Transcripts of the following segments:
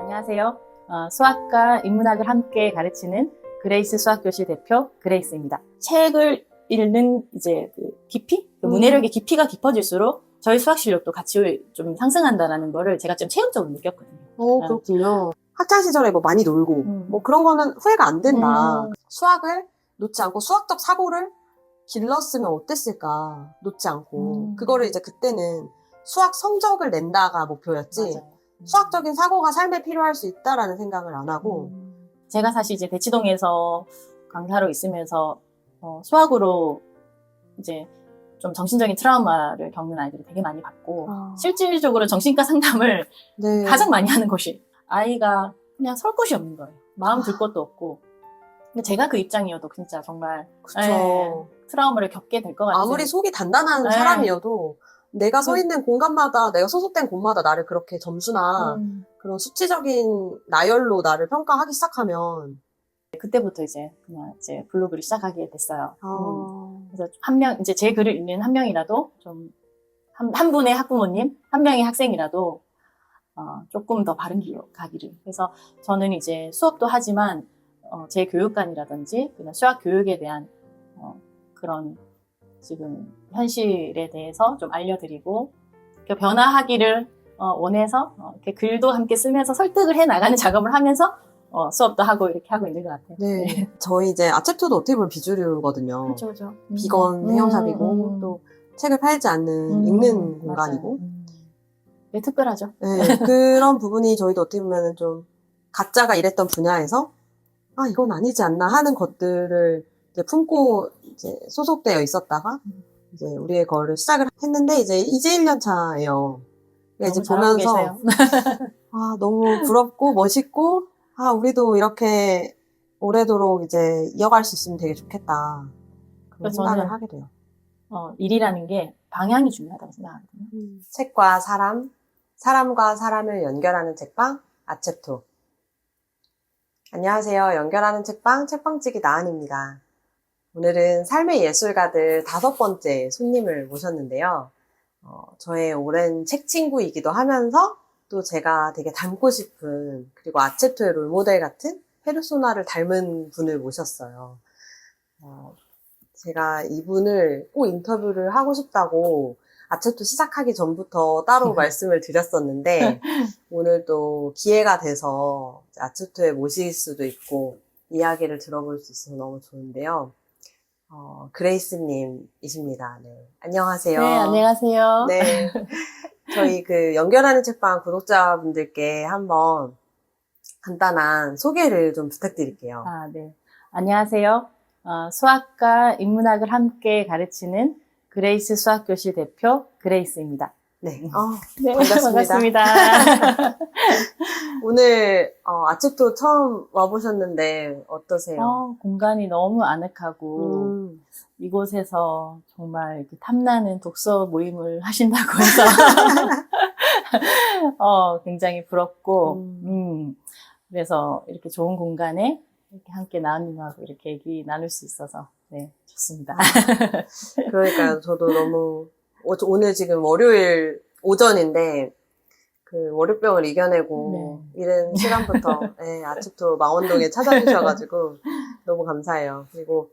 안녕하세요. 수학과 인문학을 함께 가르치는 그레이스 수학교실 대표 그레이스입니다. 책을 읽는 이제 그 깊이, 그 문해력의 깊이가 깊어질수록 저희 수학 실력도 같이 좀 상승한다는 거를 제가 좀 체험적으로 느꼈거든요. 그렇군요. 학창 시절에 뭐 많이 놀고 뭐 그런 거는 후회가 안 된다. 수학을 놓지 않고 수학적 사고를 길렀으면 어땠을까 놓지 않고 그거를 이제 그때는 수학 성적을 낸다가 목표였지. 맞아요. 수학적인 사고가 삶에 필요할 수 있다라는 생각을 안 하고 제가 사실 이제 대치동에서 강사로 있으면서 수학으로 이제 좀 정신적인 트라우마를 겪는 아이들이 되게 많이 봤고 실질적으로 정신과 상담을 네. 가장 많이 하는 곳이 아이가 그냥 설 곳이 없는 거예요. 마음 들 것도 없고. 근데 제가 그 입장이어도 진짜 정말 그쵸. 트라우마를 겪게 될 것 같아요. 아무리 속이 단단한 네. 사람이어도 내가 서 있는 공간마다 내가 소속된 곳마다 나를 그렇게 점수나 그런 수치적인 나열로 나를 평가하기 시작하면 그때부터 이제 그냥 이제 블로그를 시작하게 됐어요. 아. 그래서 이제 제 글을 읽는 한 명이라도 좀 한 분의 학부모님, 한 명의 학생이라도 조금 더 바른 길로 가기를. 그래서 저는 이제 수업도 하지만 제 교육관이라든지 그냥 수학 교육에 대한 그런 지금 현실에 대해서 좀 알려드리고 변화하기를 원해서 이렇게 글도 함께 쓰면서 설득을 해 나가는 작업을 하면서 수업도 하고 이렇게 하고 있는 것 같아요. 네. 저희 이제 아체토도 어떻게 보면 비주류거든요. 그렇죠. 비건 헤어샵이고 또 책을 팔지 않는 읽는 공간이고. 네, 특별하죠. 네, 그런 부분이 저희도 어떻게 보면 좀 각자가 일했던 분야에서 이건 아니지 않나 하는 것들을 이제 품고 이제 소속되어 있었다가 이제 우리의 거를 시작을 했는데 이제 1년 차예요. 이제 보면서 너무 부럽고 멋있고 우리도 이렇게 오래도록 이제 이어갈 수 있으면 되게 좋겠다. 그런 생각을 하게 돼요. 일이라는 게 방향이 중요하다고 생각하거든요. 책과 사람, 사람과 사람을 연결하는 책방, 아체토. 안녕하세요. 연결하는 책방, 책방찌기 나은입니다. 오늘은 삶의 예술가들 5번째 손님을 모셨는데요. 저의 오랜 책 친구이기도 하면서 또 제가 되게 닮고 싶은 그리고 아체토의 롤모델 같은 페르소나를 닮은 분을 모셨어요. 제가 이분을 꼭 인터뷰를 하고 싶다고 아체토 시작하기 전부터 따로 말씀을 드렸었는데 오늘 또 기회가 돼서 아체토에 모실 수도 있고 이야기를 들어볼 수 있어서 너무 좋은데요. 그레이스님이십니다. 네. 안녕하세요. 네, 안녕하세요. 네. 저희 그 연결하는 책방 구독자분들께 한번 간단한 소개를 좀 부탁드릴게요. 네. 안녕하세요. 수학과 인문학을 함께 가르치는 그레이스 수학교실 대표 그레이스입니다. 네. 네, 반갑습니다. 반갑습니다. 오늘 아직도 처음 와보셨는데 어떠세요? 공간이 너무 아늑하고 이곳에서 정말 이렇게 탐나는 독서 모임을 하신다고 해서 굉장히 부럽고 그래서 이렇게 좋은 공간에 이렇게 함께 나은님하고 이렇게 얘기 나눌 수 있어서 네, 좋습니다. 그러니까요. 저도 너무 오늘 지금 월요일 오전인데 그 월요병을 이겨내고 이른 시간부터 아침부터 망원동에 찾아주셔가지고 너무 감사해요. 그리고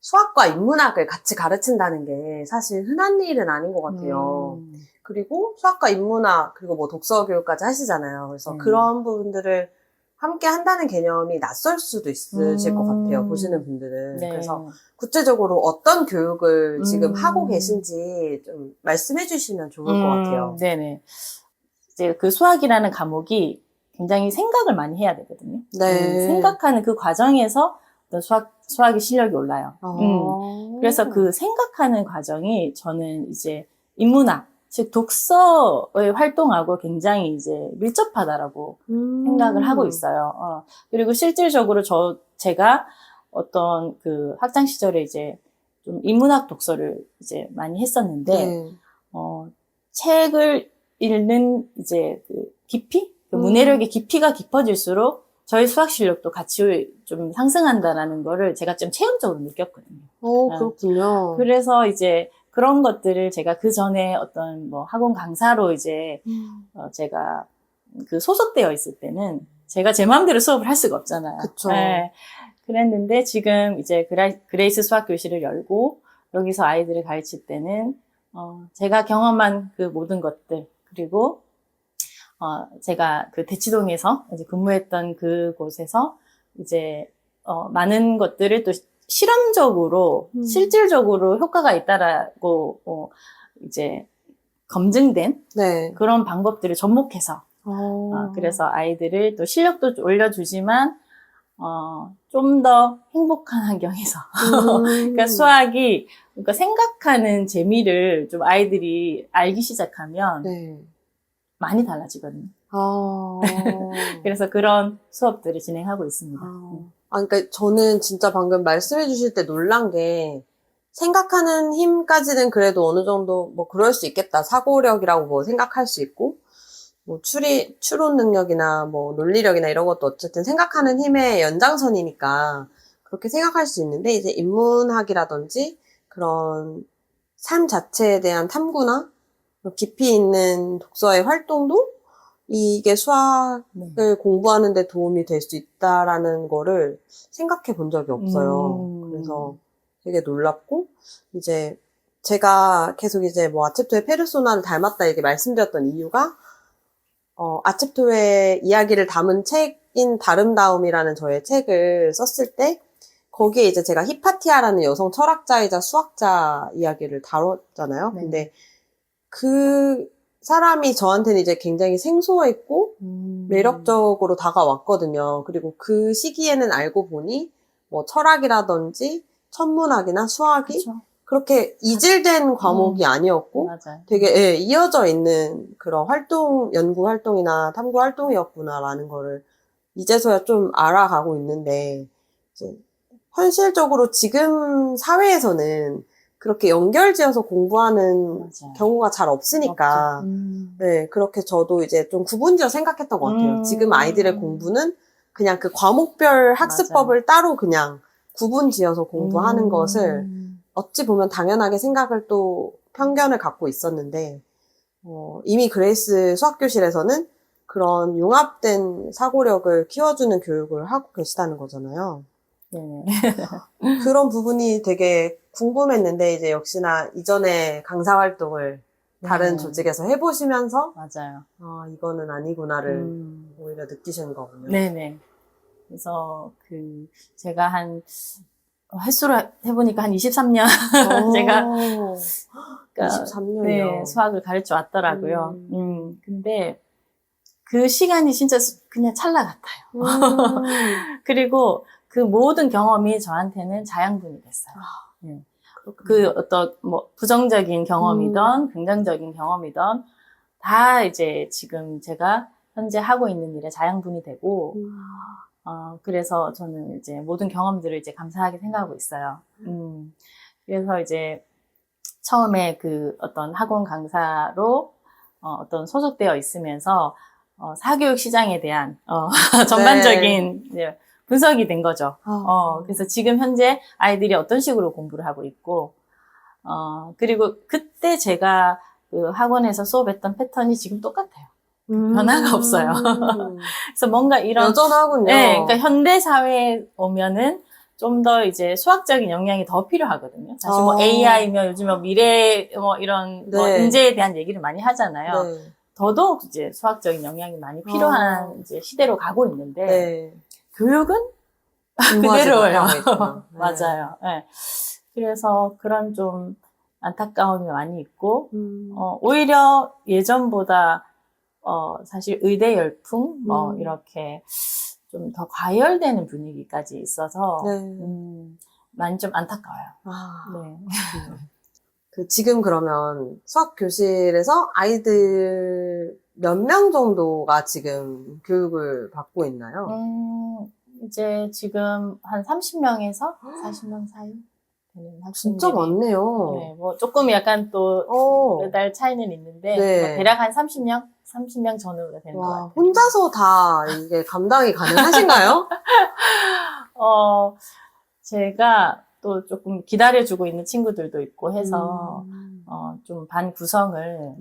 수학과 인문학을 같이 가르친다는 게 사실 흔한 일은 아닌 것 같아요. 그리고 수학과 인문학 그리고 뭐 독서 교육까지 하시잖아요. 그래서 그런 부분들을 함께 한다는 개념이 낯설 수도 있으실 것 같아요. 보시는 분들은. 네. 그래서 구체적으로 어떤 교육을 지금 하고 계신지 좀 말씀해 주시면 좋을 것 같아요. 네네. 이제 그 수학이라는 과목이 굉장히 생각을 많이 해야 되거든요. 네. 생각하는 그 과정에서 어떤 수학의 실력이 올라요. 그래서 그 생각하는 과정이 저는 이제 인문학, 즉 독서의 활동하고 굉장히 이제 밀접하다라고 생각을 하고 있어요. 그리고 실질적으로 제가 어떤 그 학창 시절에 이제 좀 인문학 독서를 이제 많이 했었는데 책을 읽는 이제 그 깊이, 그 문해력의 깊이가 깊어질수록 저희 수학 실력도 같이 좀 상승한다라는 거를 제가 좀 체험적으로 느꼈거든요. 그렇군요. 그래서 이제 그런 것들을 제가 그 전에 어떤 뭐 학원 강사로 이제 제가 그 소속되어 있을 때는 제가 제 마음대로 수업을 할 수가 없잖아요. 그쵸. 네. 그랬는데 지금 이제 그레이스 수학 교실을 열고 여기서 아이들을 가르칠 때는 제가 경험한 그 모든 것들 그리고 제가 그 대치동에서 이제 근무했던 그곳에서 이제 많은 것들을 또 실험적으로 실질적으로 효과가 있다라고 이제 검증된 네. 그런 방법들을 접목해서 그래서 아이들을 또 실력도 올려주지만 좀 더 행복한 환경에서 그러니까 수학이 그러니까 생각하는 재미를 좀 아이들이 알기 시작하면 네. 많이 달라지거든요. 아. 그래서 그런 수업들을 진행하고 있습니다. 그러니까 저는 진짜 방금 말씀해 주실 때 놀란 게 생각하는 힘까지는 그래도 어느 정도 뭐 그럴 수 있겠다. 사고력이라고 뭐 생각할 수 있고 뭐 추론 능력이나 뭐 논리력이나 이런 것도 어쨌든 생각하는 힘의 연장선이니까 그렇게 생각할 수 있는데 이제 인문학이라든지 그런 삶 자체에 대한 탐구나 깊이 있는 독서의 활동도 이게 수학을 공부하는 데 도움이 될 수 있다라는 거를 생각해 본 적이 없어요. 그래서 되게 놀랍고, 이제 제가 계속 이제 뭐 아체토의 페르소나를 닮았다 이렇게 말씀드렸던 이유가, 아체토의 이야기를 담은 책인 다름다움이라는 저의 책을 썼을 때, 거기에 이제 제가 히파티아라는 여성 철학자이자 수학자 이야기를 다뤘잖아요. 네. 근데 그 사람이 저한테는 이제 굉장히 생소했고 매력적으로 다가왔거든요. 그리고 그 시기에는 알고 보니 뭐 철학이라든지 천문학이나 수학이 그쵸. 그렇게 이질된 과목이 아니었고 맞아요. 되게 이어져 있는 그런 연구 활동이나 탐구 활동이었구나라는 거를 이제서야 좀 알아가고 있는데 이제 현실적으로 지금 사회에서는 그렇게 연결지어서 공부하는 맞아요. 경우가 잘 없으니까, 네, 그렇게 저도 이제 좀 구분지어 생각했던 것 같아요. 지금 아이들의 공부는 그냥 그 과목별 학습법을 따로 그냥 구분지어서 공부하는 것을 어찌 보면 당연하게 생각을 또 편견을 갖고 있었는데, 이미 그레이스 수학교실에서는 그런 융합된 사고력을 키워주는 교육을 하고 계시다는 거잖아요. 네. 그런 부분이 되게 궁금했는데 이제 역시나 이전에 강사 활동을 다른 조직에서 해보시면서 맞아요. 이거는 아니구나를 오히려 느끼시는 거군요. 네네. 그래서 제가 횟수로 해보니까 한 23년 제가 그러니까 23년이요. 네, 수학을 가르쳐 왔더라고요. 근데 그 시간이 진짜 그냥 찰나 같아요. 그리고 그 모든 경험이 저한테는 자양분이 됐어요. 네. 어떤 부정적인 경험이든 긍정적인 경험이든 다 이제 지금 제가 현재 하고 있는 일에 자양분이 되고 그래서 저는 이제 모든 경험들을 이제 감사하게 생각하고 있어요. 그래서 이제 처음에 어떤 학원 강사로 어떤 소속되어 있으면서 사교육 시장에 대한 전반적인 이제 분석이 된 거죠. 그래서 지금 현재 아이들이 어떤 식으로 공부를 하고 있고, 그리고 그때 제가 그 학원에서 수업했던 패턴이 지금 똑같아요. 변화가 없어요. 그래서 뭔가 이런. 여전하군요. 네, 그러니까 현대 사회에 오면은 좀 더 이제 수학적인 역량이 더 필요하거든요. 사실 뭐 AI며 요즘 미래 이런 인재에 대한 얘기를 많이 하잖아요. 네. 더더욱 이제 수학적인 역량이 많이 필요한 이제 시대로 가고 있는데 교육은 그대로예요. 네. 맞아요. 네. 그래서 그런 좀 안타까움이 많이 있고 오히려 예전보다 사실 의대 열풍 이렇게 좀 더 과열되는 분위기까지 있어서 많이 좀 안타까워요. 네. 지금 그러면 수학 교실에서 아이들 몇 명 정도가 지금 교육을 받고 있나요? 이제 지금 한 30명에서 40명 사이 되는 학생들이. 진짜 많네요. 네, 뭐 조금 약간 또 매달 차이는 있는데 뭐 대략 한 30명 전후가 되는 것 같아요. 혼자서 다 이게 감당이 가능하신가요? 제가 또 조금 기다려주고 있는 친구들도 있고 해서 좀 반 구성을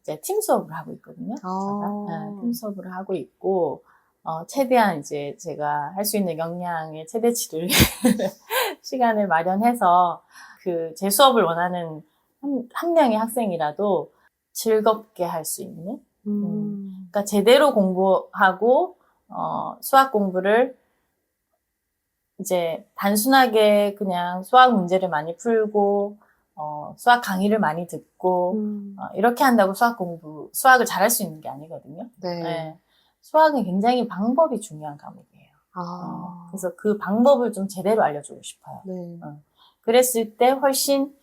이제 팀 수업을 하고 있거든요. 아. 제가. 팀 수업을 하고 있고, 최대한 이제 제가 할 수 있는 역량의 최대치를 시간을 마련해서 제 수업을 원하는 한 명의 학생이라도 즐겁게 할 수 있는, 그러니까 제대로 공부하고, 수학 공부를 이제 단순하게 그냥 수학 문제를 많이 풀고, 수학 강의를 많이 듣고, 이렇게 한다고 수학을 잘할 수 있는 게 아니거든요. 네. 네. 수학은 굉장히 방법이 중요한 과목이에요. 그래서 그 방법을 좀 제대로 알려주고 싶어요. 네. 그랬을 때 훨씬,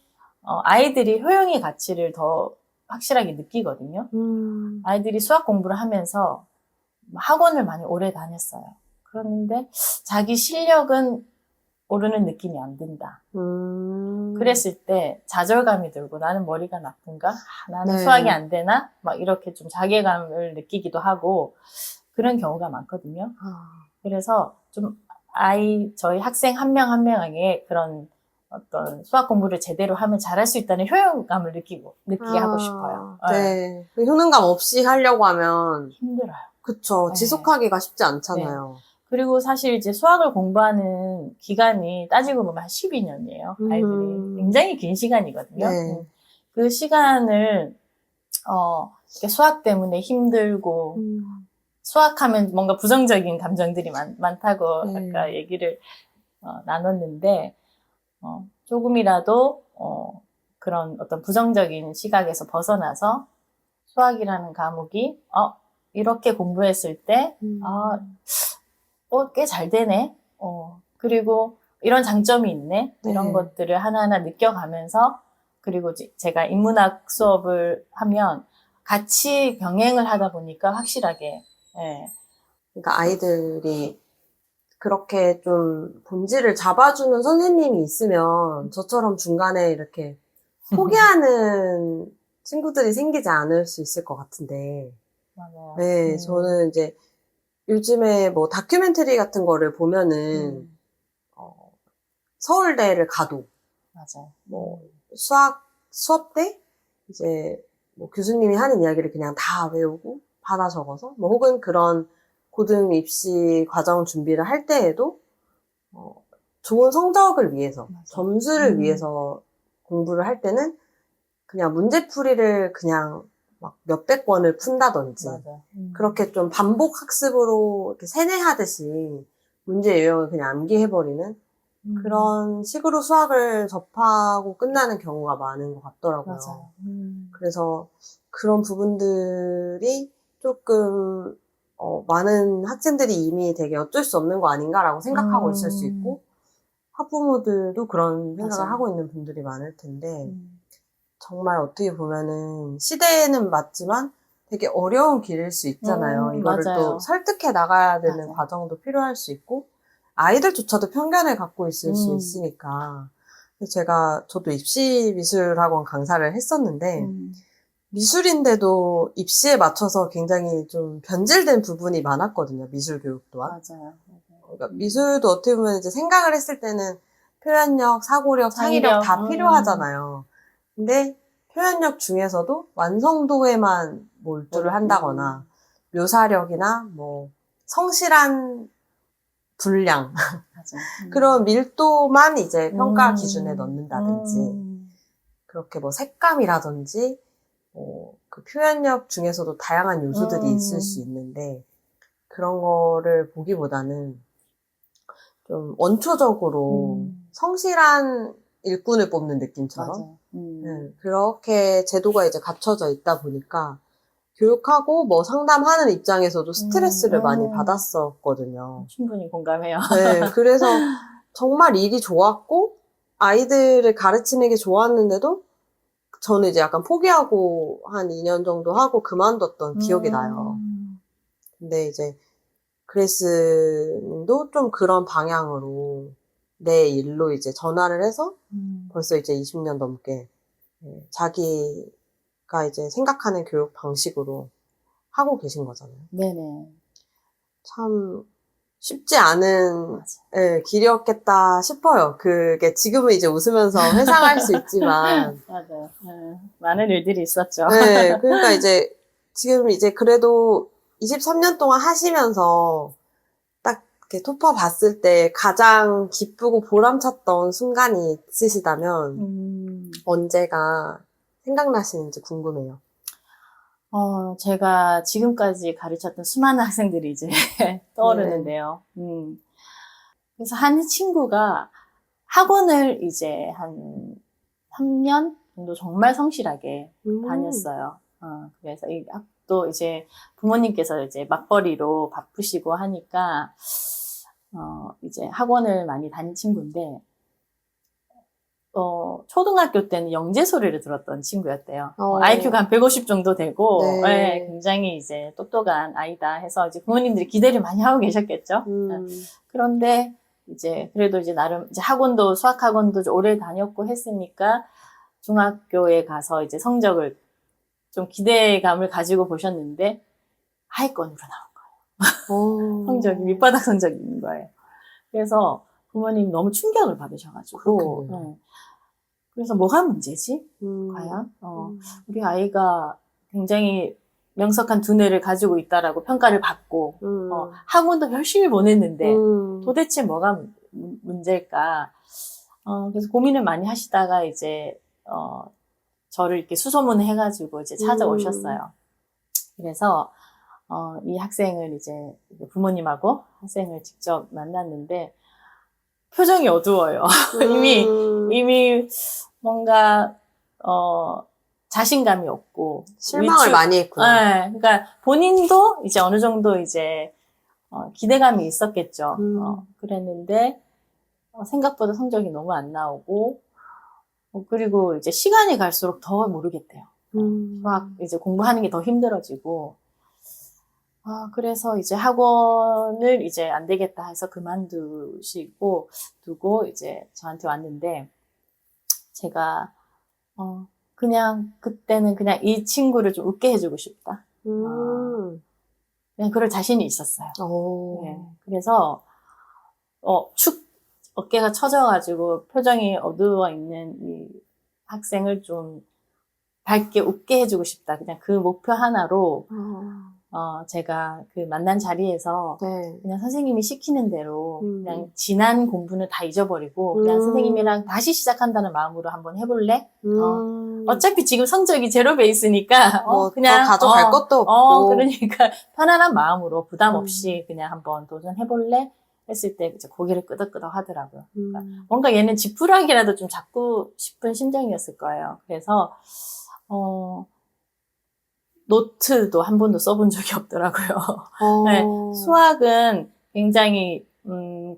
아이들이 효용의 가치를 더 확실하게 느끼거든요. 아이들이 수학 공부를 하면서 학원을 많이 오래 다녔어요. 그런데 자기 실력은 오르는 느낌이 안 든다. 그랬을 때 좌절감이 들고 나는 머리가 나쁜가? 나는 네. 수학이 안 되나? 막 이렇게 좀 자괴감을 느끼기도 하고 그런 경우가 많거든요. 그래서 좀 저희 학생 한 명 한 명에게 그런 어떤 수학 공부를 제대로 하면 잘할 수 있다는 효용감을 느끼게 하고 싶어요. 네. 그 효능감 없이 하려고 하면 힘들어요. 그쵸. 네. 지속하기가 쉽지 않잖아요. 그리고 사실 이제 수학을 공부하는 기간이 따지고 보면 한 12년이에요. 아이들이. 굉장히 긴 시간이거든요. 네. 그 시간을, 이렇게 수학 때문에 힘들고, 수학하면 뭔가 부정적인 감정들이 많다고 네. 아까 얘기를 나눴는데, 조금이라도, 그런 어떤 부정적인 시각에서 벗어나서 수학이라는 과목이, 이렇게 공부했을 때, 꽤 잘 되네. 그리고 이런 장점이 있네. 이런 네. 것들을 하나하나 느껴가면서, 그리고 제가 인문학 수업을 하면 같이 병행을 하다 보니까 확실하게, 그러니까 아이들이 그렇게 좀 본질을 잡아주는 선생님이 있으면 저처럼 중간에 이렇게 포기하는 친구들이 생기지 않을 수 있을 것 같은데. 맞아요. 네, 저는 이제 요즘에 뭐 다큐멘터리 같은 거를 보면은, 서울대를 가도, 맞아요. 뭐, 수업 때, 이제, 뭐 교수님이 하는 이야기를 그냥 다 외우고, 받아 적어서, 뭐, 혹은 그런 고등 입시 과정 준비를 할 때에도, 좋은 성적을 위해서, 맞아요. 점수를 위해서 공부를 할 때는, 그냥 문제풀이를 그냥 막 몇백 번을 푼다든지, 맞아요. 그렇게 좀 반복 학습으로 이렇게 세뇌하듯이 문제 유형을 그냥 암기해버리는 그런 식으로 수학을 접하고 끝나는 경우가 많은 것 같더라고요. 맞아요. 그래서 그런 부분들이 조금 많은 학생들이 이미 되게 어쩔 수 없는 거 아닌가라고 생각하고 있을 수 있고 학부모들도 그런 생각을 맞아요. 하고 있는 분들이 많을 텐데 정말 어떻게 보면은 시대에는 맞지만 되게 어려운 길일 수 있잖아요. 이거를 맞아요. 또 설득해 나가야 되는 맞아요. 과정도 필요할 수 있고 아이들조차도 편견을 갖고 있을 수 있으니까 그래서 저도 입시 미술학원 강사를 했었는데 미술인데도 입시에 맞춰서 굉장히 좀 변질된 부분이 많았거든요. 미술 교육 또한. 맞아요. 그러니까 미술도 어떻게 보면 이제 생각을 했을 때는 표현력, 사고력, 창의력 다 필요하잖아요. 근데 표현력 중에서도 완성도에만 몰두를 한다거나 묘사력이나 뭐 성실한 분량 맞아. 그런 밀도만 이제 평가 기준에 넣는다든지 그렇게 뭐 색감이라든지 그 표현력 중에서도 다양한 요소들이 있을 수 있는데 그런 거를 보기보다는 좀 원초적으로 성실한 일꾼을 뽑는 느낌처럼 그렇게 제도가 이제 갖춰져 있다 보니까 교육하고 뭐 상담하는 입장에서도 스트레스를 많이 받았었거든요. 충분히 공감해요. 네, 그래서 정말 일이 좋았고 아이들을 가르치는 게 좋았는데도 저는 이제 약간 포기하고 한 2년 정도 하고 그만뒀던 기억이 나요. 근데 이제 그레스님도 좀 그런 방향으로 내 일로 이제 전환을 해서 벌써 이제 20년 넘게 자기가 이제 생각하는 교육 방식으로 하고 계신 거잖아요. 네네. 참 쉽지 않은 맞아. 예, 길이었겠다 싶어요. 그게 지금은 이제 웃으면서 회상할 수 있지만 맞아요. 많은 일들이 있었죠. 네, 그러니까 이제 지금 이제 그래도 23년 동안 하시면서 딱 이렇게 토퍼 봤을 때 가장 기쁘고 보람찼던 순간이 있으시다면 언제가 생각나시는지 궁금해요. 제가 지금까지 가르쳤던 수많은 학생들이 이제 떠오르는데요. 그래서 한 친구가 학원을 이제 한 3년 정도 정말 성실하게 다녔어요. 그래서 또 이제 부모님께서 이제 맞벌이로 바쁘시고 하니까, 이제 학원을 많이 다닌 친구인데, 초등학교 때는 영재 소리를 들었던 친구였대요. IQ가 한 150 정도 되고, 네. 굉장히 이제 똑똑한 아이다 해서 이제 부모님들이 기대를 많이 하고 계셨겠죠. 그런데 이제 그래도 이제 나름 이제 학원도 수학 학원도 오래 다녔고 했으니까 중학교에 가서 이제 성적을 좀 기대감을 가지고 보셨는데 하위권으로 나온 거예요. 성적이 밑바닥 성적인 거예요. 그래서 부모님 너무 충격을 받으셔가지고 그래서 뭐가 문제지? 과연 우리 아이가 굉장히 명석한 두뇌를 가지고 있다라고 평가를 받고 학원도 열심히 보냈는데 도대체 뭐가 문제일까? 그래서 고민을 많이 하시다가 이제 저를 이렇게 수소문을 해가지고 이제 찾아오셨어요. 그래서 이 학생을 이제 부모님하고 학생을 직접 만났는데 표정이 어두워요. 이미 뭔가 자신감이 없고 실망을 많이 했구나. 네, 그러니까 본인도 이제 어느 정도 이제 기대감이 있었겠죠. 그랬는데 생각보다 성적이 너무 안 나오고 그리고 이제 시간이 갈수록 더 모르겠대요. 막 이제 공부하는 게 더 힘들어지고 그래서 이제 학원을 이제 안 되겠다 해서 두고 이제 저한테 왔는데, 제가, 그냥, 그때는 그냥 이 친구를 좀 웃게 해주고 싶다. 그냥 그럴 자신이 있었어요. 네. 그래서, 어깨가 처져가지고 표정이 어두워 있는 이 학생을 좀 밝게 웃게 해주고 싶다. 그냥 그 목표 하나로, 제가 그 만난 자리에서 그냥 선생님이 시키는 대로 그냥 지난 공부는 다 잊어버리고 그냥 선생님이랑 다시 시작한다는 마음으로 한번 해볼래? 어차피 지금 성적이 제로 베이스니까 그냥 더 가져갈 것도 없고 그러니까 편안한 마음으로 부담 없이 그냥 한번 도전해볼래? 했을 때 이제 고개를 끄덕끄덕 하더라고요. 그러니까 뭔가 얘는 지푸라기라도 좀 잡고 싶은 심정이었을 거예요. 그래서 노트도 한 번도 써본 적이 없더라고요. 네, 수학은 굉장히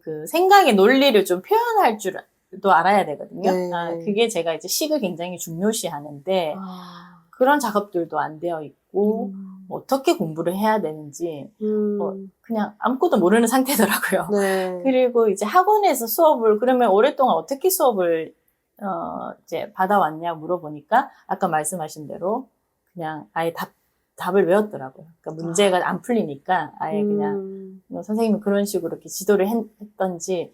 그 생각의 논리를 좀 표현할 줄도 알아야 되거든요. 네. 그게 제가 이제 식을 굉장히 중요시하는데 그런 작업들도 안 되어 있고 어떻게 공부를 해야 되는지 그냥 아무것도 모르는 상태더라고요. 네. 그리고 이제 학원에서 수업을 그러면 오랫동안 어떻게 수업을 이제 받아왔냐 물어보니까 아까 말씀하신 대로 그냥 아예 답을 외웠더라고요. 그러니까 문제가 안 풀리니까 아예 그냥 선생님은 그런 식으로 이렇게 지도를 했던지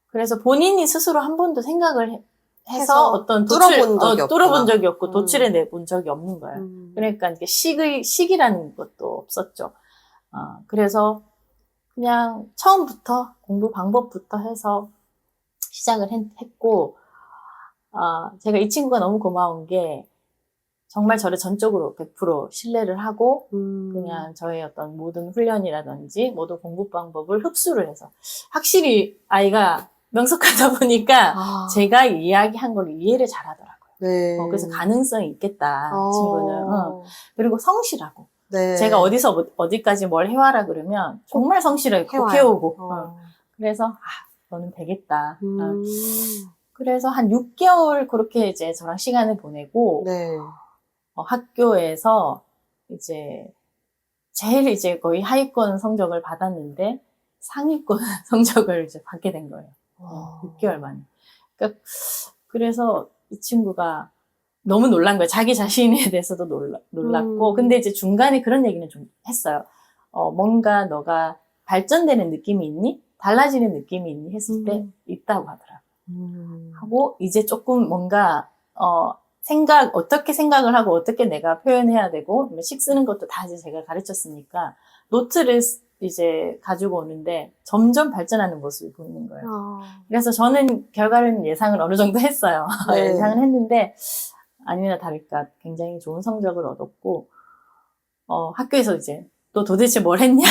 그래서 본인이 스스로 한 번도 생각을 해서 어떤 뚫어본 적이 없고 도출해 내본 적이 없는 거예요. 그러니까 이게 식이라는 것도 없었죠. 그래서 그냥 처음부터 공부 방법부터 해서 시작을 했고 제가 이 친구가 너무 고마운 게 정말 저를 전적으로 100% 신뢰를 하고 그냥 저의 어떤 모든 훈련이라든지 모든 공부 방법을 흡수를 해서 확실히 아이가 명석하다 보니까 제가 이야기한 걸 이해를 잘하더라고요. 네. 그래서 가능성이 있겠다 친구는. 그리고 성실하고 네. 제가 어디까지 뭘 해와라 그러면 정말 성실하게 꼭 해오고 그래서 너는 되겠다. 그래서 한 6개월 그렇게 이제 저랑 시간을 보내고 네. 학교에서 이제 제일 이제 거의 하위권 성적을 받았는데 상위권 성적을 이제 받게 된 거예요. 6개월 만에. 그러니까 그래서 이 친구가 너무 놀란 거예요. 자기 자신에 대해서도 놀랐고. 근데 이제 중간에 그런 얘기는 좀 했어요. 뭔가 너가 발전되는 느낌이 있니? 달라지는 느낌이 있니? 했을 때 있다고 하더라고요. 하고 이제 조금 뭔가 어떻게 생각을 하고 어떻게 내가 표현해야 되고 식 쓰는 것도 다 이제 제가 가르쳤으니까 노트를 이제 가지고 오는데 점점 발전하는 모습이 보이는 거예요. 그래서 저는 결과는 예상을 어느 정도 했어요. 네. 예상을 했는데 아니나 다를까 굉장히 좋은 성적을 얻었고 학교에서 이제 너 도대체 뭘 했냐?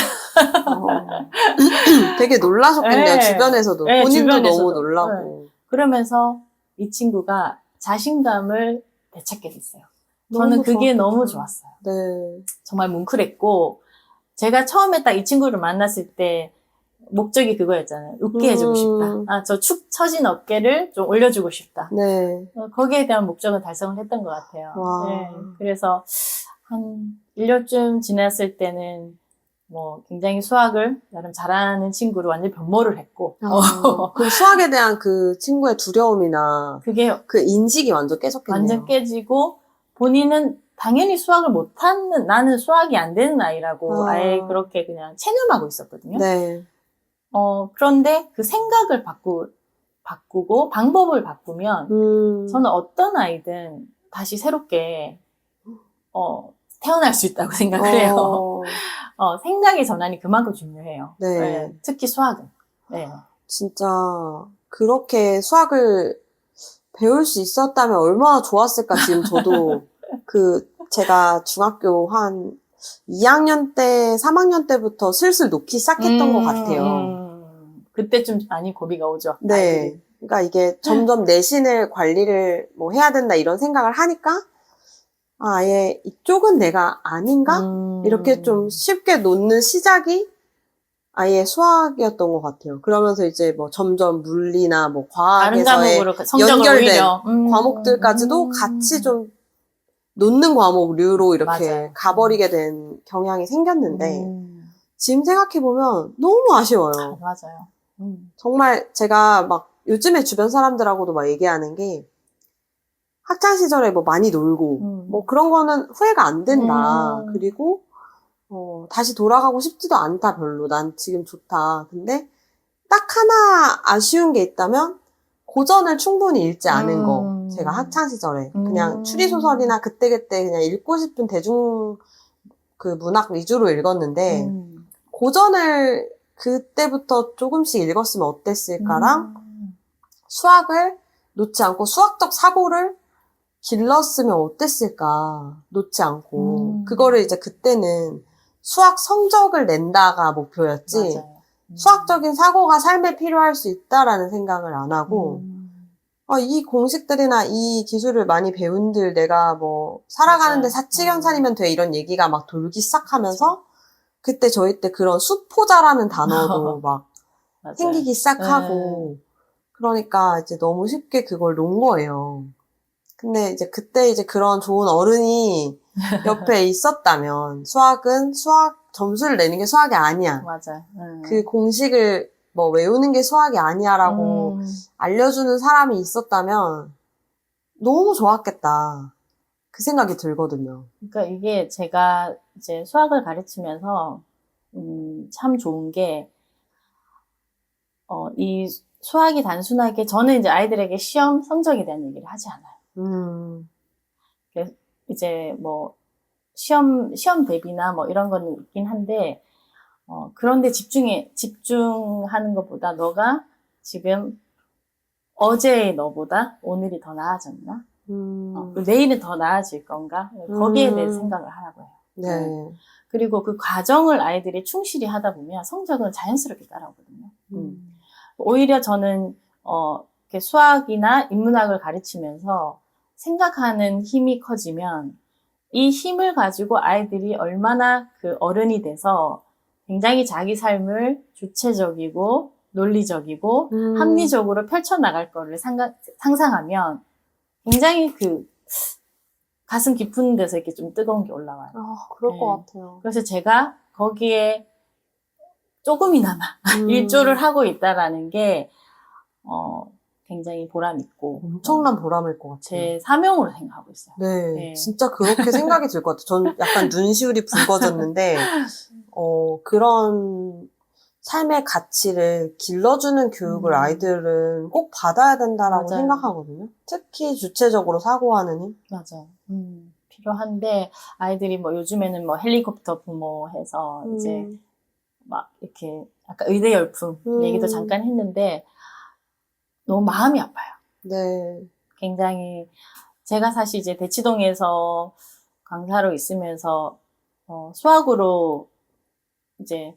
되게 놀라셨겠네요. 네. 주변에서도. 네, 본인도 주변에서도. 너무 놀라고. 그러면서 이 친구가 자신감을 되찾게 됐어요. 너무 저는 그게 좋았겠다. 너무 좋았어요. 네. 정말 뭉클했고 제가 처음에 딱 이 친구를 만났을 때 목적이 그거였잖아요. 웃게 해주고 싶다. 저 축 처진 어깨를 좀 올려주고 싶다. 네. 거기에 대한 목적은 달성을 했던 것 같아요. 와. 네. 그래서 한 1년쯤 지났을 때는 뭐 굉장히 수학을 나름 잘하는 친구로 완전 변모를 했고 그럼 수학에 대한 그 친구의 두려움이나 그게 그 인식이 완전 깨졌겠네요. 완전 깨지고 본인은 당연히 수학을 못하는 나는 수학이 안 되는 아이라고 아예 그렇게 그냥 체념하고 있었거든요. 네. 그런데 그 생각을 바꾸고 방법을 바꾸면 저는 어떤 아이든 다시 새롭게 태어날 수 있다고 생각을 해요. 생각의 전환이 그만큼 중요해요. 네. 네, 특히 수학은. 네. 진짜 그렇게 수학을 배울 수 있었다면 얼마나 좋았을까. 지금 저도 제가 중학교 한 2학년 때, 3학년 때부터 슬슬 놓기 시작했던 것 같아요. 그때쯤 많이 고비가 오죠. 네. 아이들이. 그러니까 이게 점점 내신을 관리를 뭐 해야 된다 이런 생각을 하니까 아예 이쪽은 내가 아닌가? 이렇게 좀 쉽게 놓는 시작이 아예 수학이었던 것 같아요. 그러면서 이제 뭐 점점 물리나 뭐 다른 과학에서의 과목으로 성적을 연결된 오히려 과목들까지도 같이 좀 놓는 과목류로 이렇게 맞아요. 가버리게 된 경향이 생겼는데 지금 생각해보면 너무 아쉬워요. 맞아요. 정말 제가 막 요즘에 주변 사람들하고도 막 얘기하는 게 학창 시절에 뭐 많이 놀고 뭐 그런 거는 후회가 안 된다. 그리고 다시 돌아가고 싶지도 않다 별로. 난 지금 좋다. 근데 딱 하나 아쉬운 게 있다면 고전을 충분히 읽지 않은 거. 제가 학창 시절에 그냥 추리소설이나 그때그때 그냥 읽고 싶은 대중 그 문학 위주로 읽었는데 고전을 그때부터 조금씩 읽었으면 어땠을까랑 수학을 놓지 않고 수학적 사고를 길렀으면 어땠을까 놓지 않고 그거를 이제 그때는 수학 성적을 낸다가 목표였지 맞아요. 수학적인 사고가 삶에 필요할 수 있다라는 생각을 안 하고 이 공식들이나 이 기술을 많이 배운들 내가 뭐 살아가는데 사치경산이면 돼 이런 얘기가 막 돌기 시작하면서 그때 저희 때 그런 수포자라는 단어도 막 맞아요. 생기기 시작하고 그러니까 이제 너무 쉽게 그걸 놓은 거예요. 근데 이제 그때 이제 그런 좋은 어른이 옆에 있었다면 수학은 수학 점수를 내는 게 수학이 아니야. 맞아. 그 공식을 뭐 외우는 게 수학이 아니야라고 알려주는 사람이 있었다면 너무 좋았겠다. 그 생각이 들거든요. 그러니까 이게 제가 이제 수학을 가르치면서 참 좋은 게 이 수학이 단순하게 저는 이제 아이들에게 시험 성적에 대한 얘기를 하지 않아요. 그래서 이제 뭐 시험 대비나 뭐 이런 거는 있긴 한데 그런데 집중하는 것보다 너가 지금 어제의 너보다 오늘이 더 나아졌나? 내일은 더 나아질 건가? 거기에 대해서 생각을 하라고 해요. 네. 그리고 그 과정을 아이들이 충실히 하다 보면 성적은 자연스럽게 따라오거든요. 오히려 저는 이렇게 수학이나 인문학을 가르치면서 생각하는 힘이 커지면 이 힘을 가지고 아이들이 얼마나 그 어른이 돼서 굉장히 자기 삶을 주체적이고 논리적이고 합리적으로 펼쳐나갈 거를 상상하면 굉장히 그 가슴 깊은 데서 이렇게 좀 뜨거운 게 올라와요. 그럴 것 같아요. 그래서 제가 거기에 조금이나마 일조를 하고 있다라는 게 굉장히 보람 있고 엄청난 보람일 것 같아요. 제 사명으로 생각하고 있어요. 네, 진짜 그렇게 생각이 들 것 같아요. 전 약간 눈시울이 붉어졌는데 그런 삶의 가치를 길러주는 교육을 아이들은 꼭 받아야 된다라고 맞아요. 생각하거든요. 특히 주체적으로 사고하는 힘. 맞아요. 필요한데, 아이들이 뭐 요즘에는 뭐 헬리콥터 부모 해서 이제 막 이렇게 아까 의대 열풍 얘기도 잠깐 했는데, 너무 마음이 아파요. 네. 굉장히, 제가 사실 이제 대치동에서 강사로 있으면서, 수학으로 이제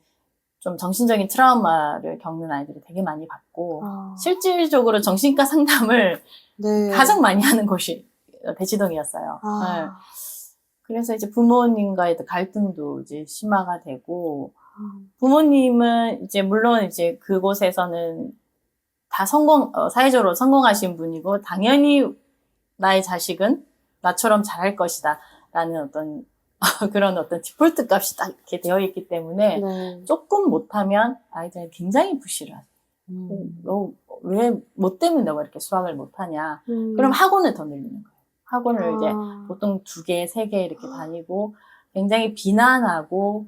좀 정신적인 트라우마를 겪는 아이들이 되게 많이 봤고, 실질적으로 정신과 상담을 네. 가장 많이 하는 곳이 대치동이었어요. 네. 그래서 이제 부모님과의 갈등도 이제 심화가 되고, 부모님은 이제 물론 이제 그곳에서는 다 사회적으로 성공하신 분이고, 당연히 나의 자식은 나처럼 잘할 것이다. 라는 어떤, 그런 어떤 디폴트 값이 딱 이렇게 되어 있기 때문에, 네. 조금 못하면 아이들은 굉장히 부실해요. 너 왜, 뭐 때문에 너가 이렇게 수학을 못하냐. 그럼 학원을 더 늘리는 거예요. 학원을 이제 보통 2개, 3개 이렇게 다니고, 굉장히 비난하고,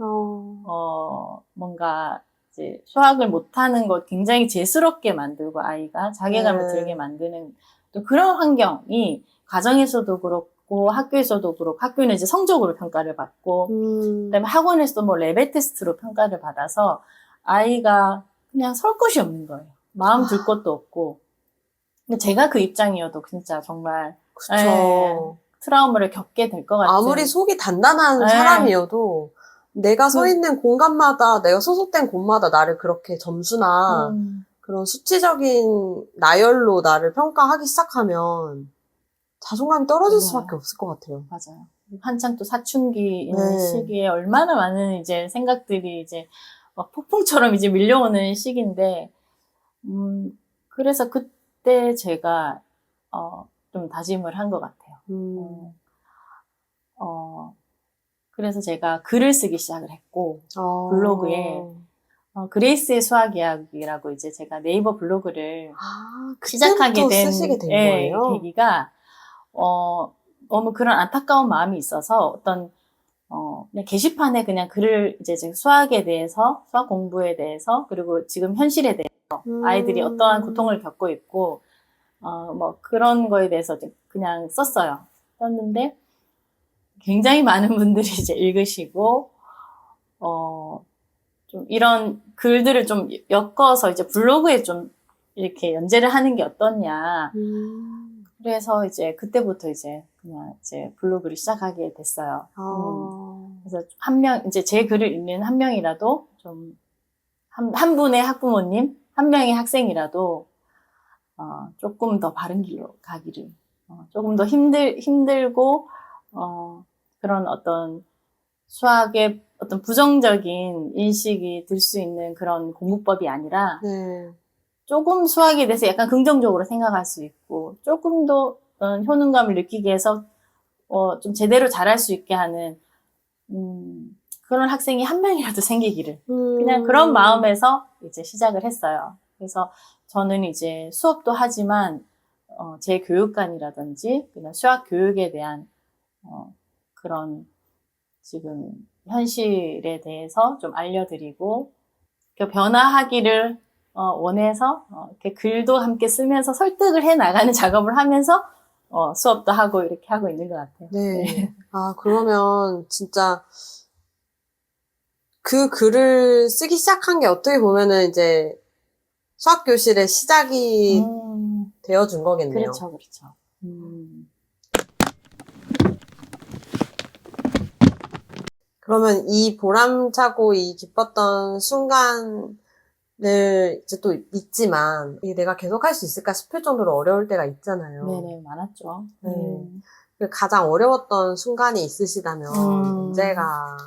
뭔가, 이제 수학을 못하는 것 굉장히 재수롭게 만들고, 아이가 자괴감을 들게 만드는, 또 그런 환경이 가정에서도 그렇고, 학교에서도 그렇고, 학교는 이제 성적으로 평가를 받고, 그다음에 학원에서도 뭐 레벨 테스트로 평가를 받아서, 아이가 그냥 설 곳이 없는 거예요. 마음 둘 것도 없고. 근데 제가 그 입장이어도 진짜 정말 그쵸. 트라우마를 겪게 될 것 같은. 아무리 속이 단단한 사람이어도 내가 서 있는 공간마다, 내가 소속된 곳마다 나를 그렇게 점수나 그런 수치적인 나열로 나를 평가하기 시작하면 자존감이 떨어질 수밖에 없을 것 같아요. 맞아요. 한창 또 사춘기 있는 시기에 얼마나 많은 이제 생각들이 이제 막 폭풍처럼 이제 밀려오는 시기인데, 그래서 그때 제가, 좀 다짐을 한 것 같아요. 그래서 제가 글을 쓰기 시작을 했고, 블로그에, 그레이스의 수학 이야기라고 이제 제가 네이버 블로그를 시작하게 된, 쓰시게 된 거예요? 계기가, 너무 그런 안타까운 마음이 있어서 어떤, 그냥 게시판에 그냥 글을 이제 수학에 대해서, 수학 공부에 대해서, 그리고 지금 현실에 대해서, 아이들이 어떠한 고통을 겪고 있고, 뭐 그런 거에 대해서 그냥 썼어요. 썼는데, 굉장히 많은 분들이 이제 읽으시고, 좀 이런 글들을 좀 엮어서 이제 블로그에 좀 이렇게 연재를 하는 게 어떻냐. 그래서 이제 그때부터 이제 그냥 이제 블로그를 시작하게 됐어요. 그래서 이제 제 글을 읽는 한 명이라도 좀, 한 분의 학부모님, 한 명의 학생이라도, 조금 더 바른 길로 가기를, 조금 더 힘들고, 그런 어떤 수학의 어떤 부정적인 인식이 들 수 있는 그런 공부법이 아니라, 조금 수학에 대해서 약간 긍정적으로 생각할 수 있고, 조금 더 효능감을 느끼게 해서, 좀 제대로 잘할 수 있게 하는, 그런 학생이 한 명이라도 생기기를. 그냥 그런 마음에서 이제 시작을 했어요. 그래서 저는 이제 수업도 하지만, 제 교육관이라든지, 그냥 수학 교육에 대한, 그런 지금 현실에 대해서 좀 알려드리고, 변화하기를 원해서 이렇게 글도 함께 쓰면서 설득을 해 나가는 작업을 하면서 수업도 하고 이렇게 하고 있는 것 같아요. 네. 아, 그러면 진짜 그 글을 쓰기 시작한 게 어떻게 보면은 이제 수학교실의 시작이 되어준 거겠네요. 그렇죠, 그렇죠. 그러면 이 보람차고 이 기뻤던 순간을 이제 또 있지만, 이게 내가 계속 할 수 있을까 싶을 정도로 어려울 때가 있잖아요. 네네, 많았죠. 그 가장 어려웠던 순간이 있으시다면, 언제가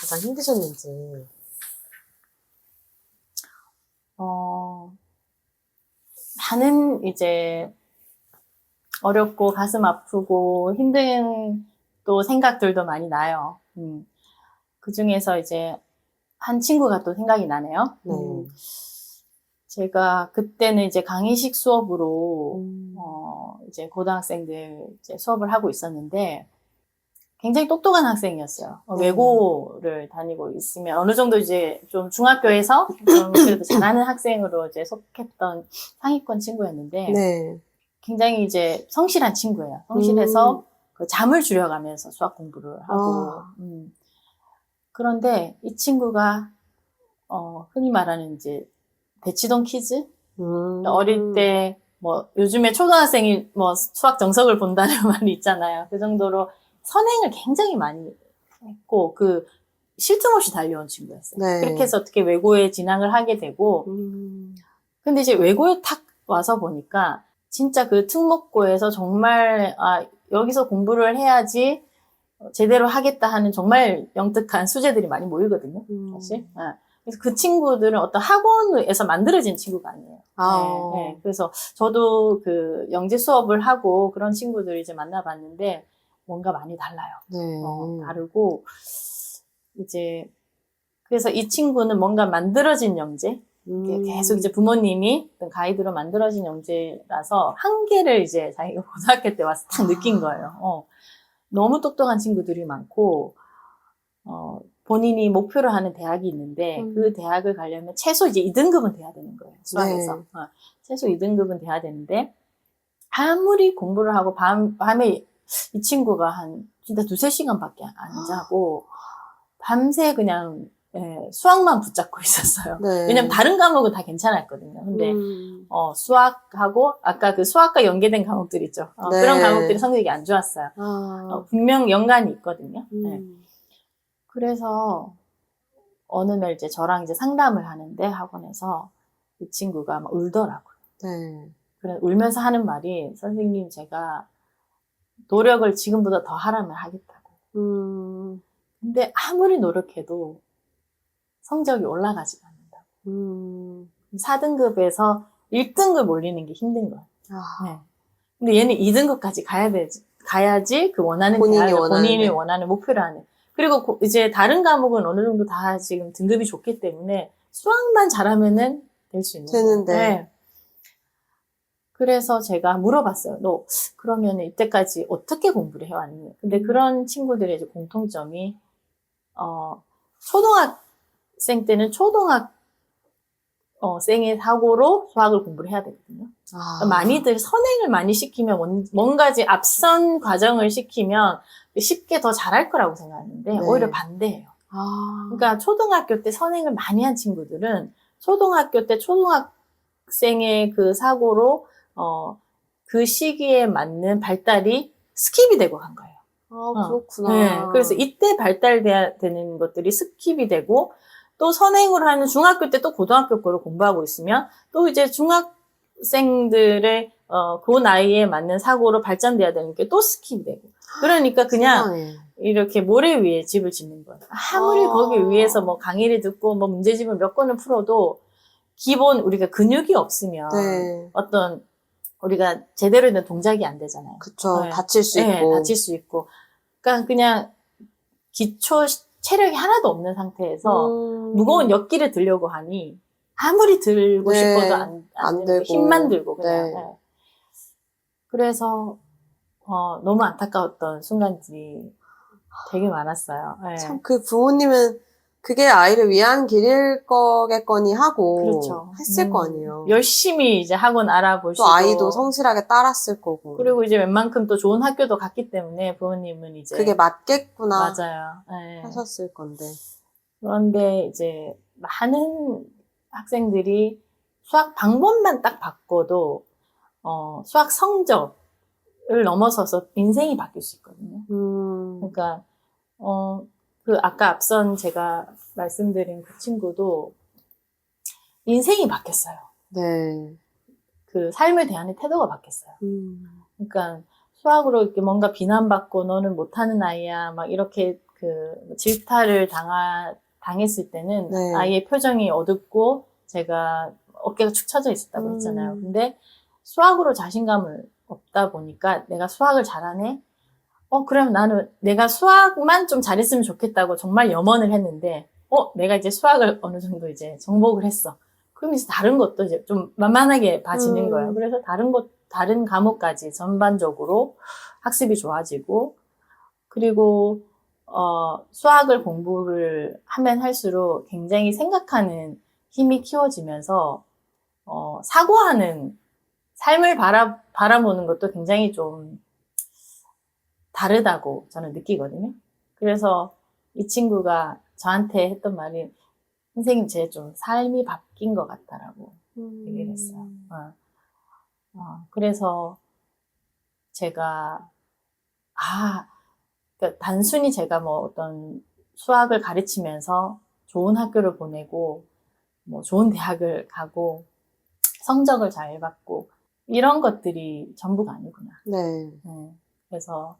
가장 힘드셨는지. 많은 이제 어렵고 가슴 아프고 힘든 또 생각들도 많이 나요. 그 중에서 이제 한 친구가 또 생각이 나네요. 제가 그때는 이제 강의식 수업으로 이제 고등학생들 이제 수업을 하고 있었는데 굉장히 똑똑한 학생이었어요. 외고를 다니고 있으면 어느 정도 이제 좀 중학교에서 좀 그래도 잘하는 학생으로 이제 속했던 상위권 친구였는데 네. 굉장히 이제 성실한 친구예요. 성실해서 그 잠을 줄여가면서 수학 공부를 하고. 그런데 이 친구가 흔히 말하는 이제 대치동 키즈? 어릴 때 뭐 요즘에 초등학생이 뭐 수학 정석을 본다는 말이 있잖아요. 그 정도로 선행을 굉장히 많이 했고 그 쉴 틈 없이 달려온 친구였어요. 네. 그렇게 해서 어떻게 외고에 진학을 하게 되고 근데 이제 외고에 탁 와서 보니까 진짜 그 특목고에서 정말 여기서 공부를 해야지 제대로 하겠다 하는 정말 영특한 수재들이 많이 모이거든요. 사실. 그래서 그 친구들은 어떤 학원에서 만들어진 친구가 아니에요. 네. 그래서 저도 그 영재 수업을 하고 그런 친구들 이제 만나봤는데 뭔가 많이 달라요. 네. 다르고 이제 그래서 이 친구는 뭔가 만들어진 영재, 계속 이제 부모님이 어떤 가이드로 만들어진 영재라서 한계를 이제 자기가 고등학교 때 와서 딱 느낀 거예요. 너무 똑똑한 친구들이 많고, 본인이 목표로 하는 대학이 있는데, 그 대학을 가려면 최소 이제 2등급은 돼야 되는 거예요. 수학에서. 네. 최소 2등급은 돼야 되는데, 아무리 공부를 하고, 밤에 이 친구가 진짜 2-3시간밖에 안 자고, 밤새 그냥, 수학만 붙잡고 있었어요. 네. 왜냐면 다른 과목은 다 괜찮았거든요. 근데, 수학하고, 아까 그 수학과 연계된 과목들 있죠. 네. 그런 과목들이 성적이 안 좋았어요. 분명 연관이 있거든요. 그래서, 어느 날 이제 저랑 이제 상담을 하는데 학원에서 이 친구가 막 울더라고요. 네. 그래, 울면서 하는 말이, 선생님, 제가 노력을 지금보다 더 하라면 하겠다고. 근데 아무리 노력해도 성적이 올라가지가 않는다고. 4등급에서 1등급 올리는 게 힘든 거예요. 네. 근데 얘는 2등급까지 가야지 그 원하는 대학을 본인이 원하는 목표를 하는. 그리고 이제 다른 과목은 어느 정도 다 지금 등급이 좋기 때문에 수학만 잘하면은 될 수 있는 되는데. 거예요. 네. 그래서 제가 물어봤어요. 너 그러면 이때까지 어떻게 공부를 해왔니? 근데 그런 친구들의 이제 공통점이 초등학생 때는 생의 사고로 수학을 공부를 해야 되거든요. 많이들 선행을 많이 시키면 뭔가 이제 앞선 과정을 시키면 쉽게 더 잘할 거라고 생각하는데 네. 오히려 반대예요. 그러니까 초등학교 때 선행을 많이 한 친구들은 초등학교 때 초등학생의 그 사고로 그 시기에 맞는 발달이 스킵이 되고 간 거예요. 그렇구나. 네, 그래서 이때 발달돼야 되는 것들이 스킵이 되고 또 선행을 하는 중학교 때 또 고등학교 거를 공부하고 있으면 또 이제 중학생들의 그 나이에 맞는 사고로 발전돼야 되는 게 또 스킵이 되고 그러니까 그냥 세상에. 이렇게 모래 위에 집을 짓는 거예요. 아무리 거기 위에서 뭐 강의를 듣고 뭐 문제집을 몇 권을 풀어도 기본 우리가 근육이 없으면 네. 어떤 우리가 제대로 된 동작이 안 되잖아요. 그쵸. 네. 다칠 수 네, 있고. 다칠 수 있고. 그러니까 그냥 기초 체력이 하나도 없는 상태에서 무거운 역기를 들려고 하니 아무리 들고 네. 싶어도 안 되고 힘만 들고 그냥. 네. 네. 그래서 너무 안타까웠던 순간들이 되게 많았어요. 네. 참 그 부모님은 그게 아이를 위한 길일 거겠거니 하고 그렇죠. 했을 거 아니에요. 열심히 이제 학원 알아보시고 또 아이도 성실하게 따랐을 거고. 그리고 이제 웬만큼 또 좋은 학교도 갔기 때문에 부모님은 이제 그게 맞겠구나 맞아요. 네. 하셨을 건데. 그런데 이제 많은 학생들이 수학 방법만 딱 바꿔도 수학 성적을 넘어서서 인생이 바뀔 수 있거든요. 그러니까 그 아까 앞선 제가 말씀드린 그 친구도 인생이 바뀌었어요. 네. 그 삶을 대하는 태도가 바뀌었어요. 그러니까 수학으로 이렇게 뭔가 비난받고 너는 못하는 아이야 막 이렇게 그 질타를 당했을 때는 네. 아이의 표정이 어둡고 제가 어깨가 축 처져 있었다고 했잖아요. 근데 수학으로 자신감을 얻다 보니까 내가 수학을 잘하네? 그럼 나는 내가 수학만 좀 잘했으면 좋겠다고 정말 염원을 했는데 내가 이제 수학을 어느 정도 이제 정복을 했어. 그럼 이제 다른 것도 이제 좀 만만하게 봐지는 거예요. 그래서 다른 과목까지 전반적으로 학습이 좋아지고 그리고 수학을 공부를 하면 할수록 굉장히 생각하는 힘이 키워지면서 사고하는 삶을 바라보는 것도 굉장히 좀 다르다고 저는 느끼거든요. 그래서 이 친구가 저한테 했던 말이 선생님 제 좀 삶이 바뀐 것 같다라고 얘기를 했어요. 그래서 제가 그러니까 단순히 제가 뭐 어떤 수학을 가르치면서 좋은 학교를 보내고 뭐 좋은 대학을 가고 성적을 잘 받고 이런 것들이 전부가 아니구나. 네. 그래서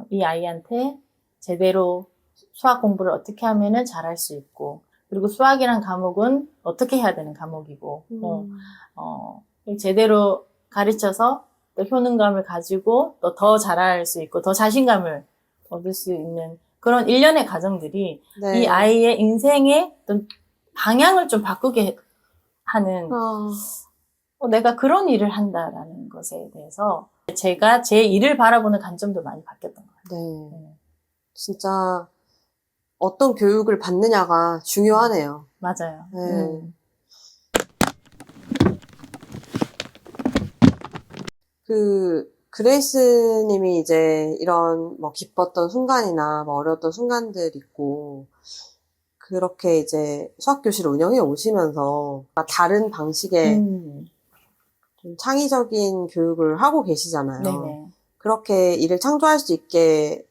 이 아이한테 제대로 수학 공부를 어떻게 하면은 잘할 수 있고, 그리고 수학이란 과목은 어떻게 해야 되는 과목이고, 제대로 가르쳐서 또 효능감을 가지고 또 더 잘할 수 있고, 더 자신감을 얻을 수 있는 그런 일련의 과정들이 네. 이 아이의 인생의 어떤 방향을 좀 바꾸게 하는, 내가 그런 일을 한다라는 것에 대해서 제가 제 일을 바라보는 관점도 많이 바뀌었던 것 같아요. 네. 진짜 어떤 교육을 받느냐가 중요하네요. 맞아요. 네. 그레이스 님이 이제 이런 뭐 기뻤던 순간이나 뭐 어려웠던 순간들 있고, 그렇게 이제 수학교실 운영해 오시면서 다른 방식의 좀 창의적인 교육을 하고 계시잖아요. 네네. 그렇게 일을 창조할 수 있게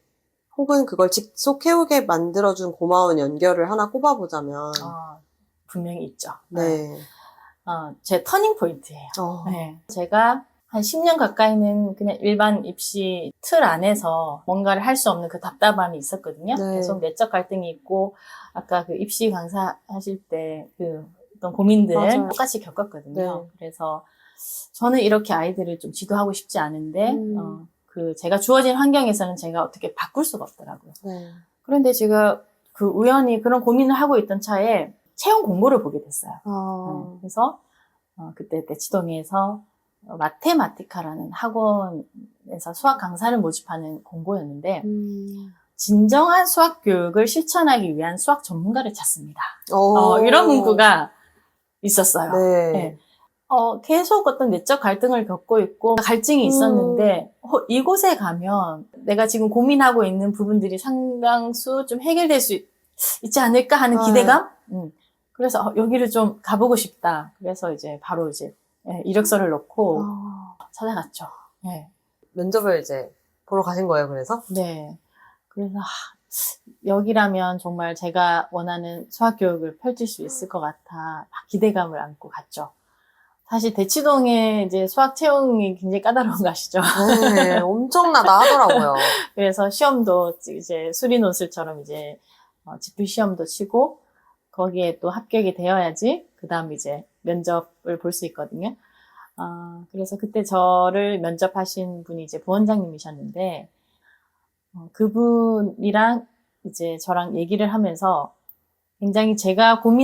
혹은 그걸 직속해오게 만들어준 고마운 연결을 하나 꼽아보자면. 분명히 있죠. 네. 제 터닝 포인트예요. 네. 제가 한 10년 가까이는 그냥 일반 입시 틀 안에서 뭔가를 할 수 없는 그 답답함이 있었거든요. 네. 계속 내적 갈등이 있고, 아까 그 입시 강사 하실 때 그 어떤 고민들 맞아요. 똑같이 겪었거든요. 네. 그래서 저는 이렇게 아이들을 좀 지도하고 싶지 않은데, 제가 주어진 환경에서는 제가 어떻게 바꿀 수가 없더라고요. 네. 그런데 제가 우연히 그런 고민을 하고 있던 차에 채용 공고를 보게 됐어요. 그래서 그때 대치동에서 마테마티카라는 학원에서 수학 강사를 모집하는 공고였는데 진정한 수학 교육을 실천하기 위한 수학 전문가를 찾습니다. 이런 문구가 있었어요. 네. 네. 계속 어떤 내적 갈등을 겪고 있고 갈증이 있었는데 이곳에 가면 내가 지금 고민하고 있는 부분들이 상당수 좀 해결될 수 있지 않을까 하는 기대감? 그래서 여기를 좀 가보고 싶다. 그래서 이제 바로 이제 이력서를 넣고 찾아갔죠. 네. 면접을 이제 보러 가신 거예요, 그래서? 네. 그래서 여기라면 정말 제가 원하는 수학 교육을 펼칠 수 있을 것 같아 막 기대감을 안고 갔죠. 사실 대치동에 이제 수학 채용이 굉장히 까다로운 거 아시죠? 네, 엄청나다 하더라고요. 그래서 시험도 이제 수리논술처럼 이제 지필 시험도 치고 거기에 또 합격이 되어야지 그 다음 이제 면접을 볼 수 있거든요. 그래서 그때 저를 면접하신 분이 이제 부원장님이셨는데 그분이랑 이제 저랑 얘기를 하면서 굉장히 제가 고민